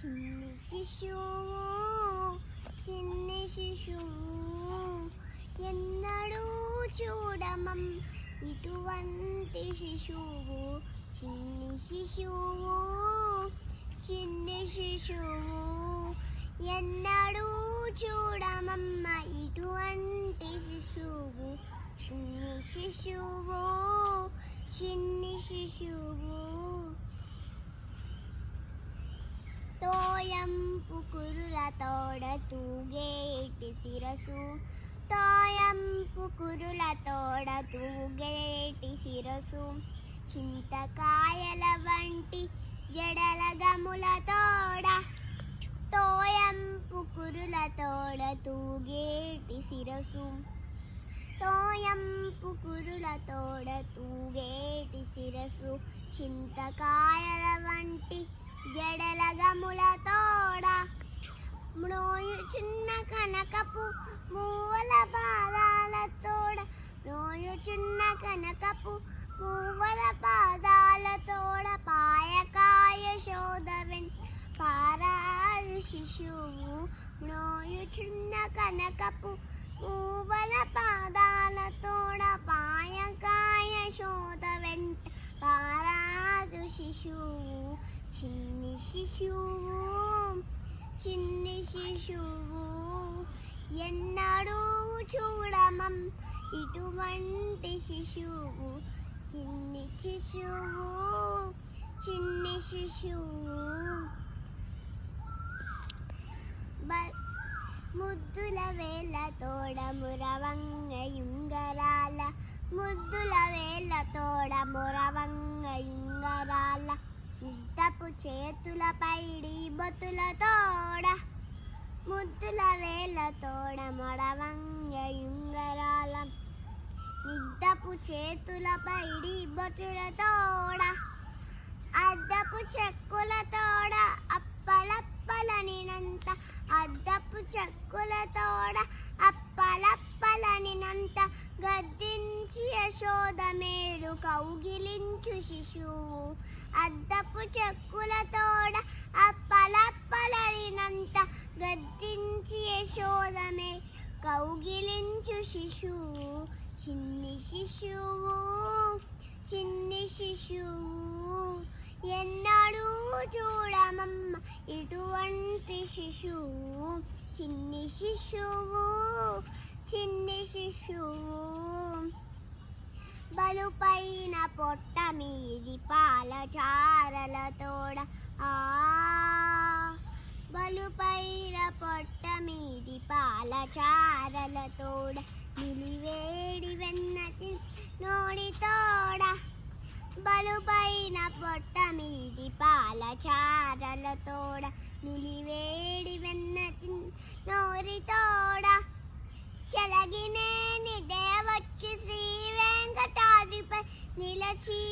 చిన్ని శిశువు చిన్ని శిశువు ఎన్నడూ చూడమం ఇటువంటి శిశువు చిన్ని శిశువు చిన్ని శిశువు ఎన్నడూ చూడమమ్మ ఇటువంటి శిశువు చిన్ని శిశువు చిన్ని శిశువు తోయంపు కురులతోడ తూగేటి శిరసు తోయంపు కురులతోడ తూగేటి శిరసు చింతకాయల వంటి జడల గములతోడ తోయంపు కురులతోడ తూగేటి శిరసు తోయంపు కురులతోడ తూగేటి శిరసు చింతకాయల వంటి జడల గములతోడ మ్రోయు చిన్న కనకపు మూవల పాదాలతోడ మ్రోయు చిన్న కనకపు మూవల పాదాలతోడ పాయకాయ శోధవెన్ పారారు శిశువు మ్రోయు చిన్న కనకపు మూవల పాదాలతోడ పాయకాయ శోధ వెంట పారాజు శిశువు చిన్ని శిశువు చిన్ని శిశువు ఎన్నడూ చూడమం ఇటువంటి శిశువు చిన్ని శిశువు చిన్ని శిశువు ముద్దుల వేళ్ళ తోడ మురవంగ యుంగరాల ముద్దుల వేళ్ళ తోడ మురవంగ యుంగరాల ముద్దపు చేతుల పైడి బొతుల తోడ ముద్దుల వేళ్ళ తోడ మురవంగ యుంగరాల నిద్దపు చేతుల పైడి బొతుల తోడ అద్దపు చెక్కుల తోడ అప్పలప్పలనినంత అద్దపు చెక్కుల తోడ అప్పలప్పలనినంత గద్దించి యశోద మేలు కౌగిలించు శిశువు అద్దపు చెక్కుల తోడ అప్పలప్పలనినంత గద్దించి యశోద మేలు కౌగిలించు శిశువు చిన్ని శిశువు చిన్ని శిశువు ఎన్నడూ చూడమమ్మ ఇటువంటి శిశువు చిన్ని శిశువు చిన్ని శిశువు బలుపైన పొట్ట మీది పాల చారలతోడ బలుపైన పొట్ట మీది పాల చారలతోడ నిలివేడి వెన్నతి నోడితోడ బలుపైన పొట్ట మీది పాల చారలతోడ నులివేడి వెన్నతి నోరితోడ చెలగినేని దేవచ్చి శ్రీ వెంకటాద్రిపై నిలచి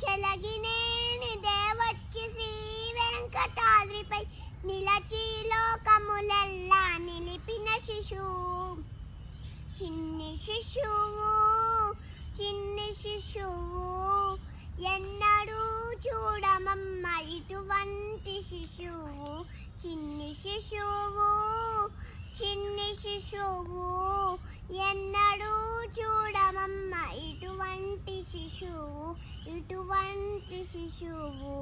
చెలగినేని దేవచ్చి శ్రీ వెంకటాద్రిపై నిలచి లోకములెల్లా నిలిపిన శిశువు చిన్ని శిశువు చిన్ని శిశువు ఎన్నడూ చూడమమ్మ ఇటువంటి శిశువు చిన్ని శిశువు చిన్ని శిశువు ఎన్నడూ చూడమమ్మ ఇటువంటి శిశువు ఇటువంటి శిశువు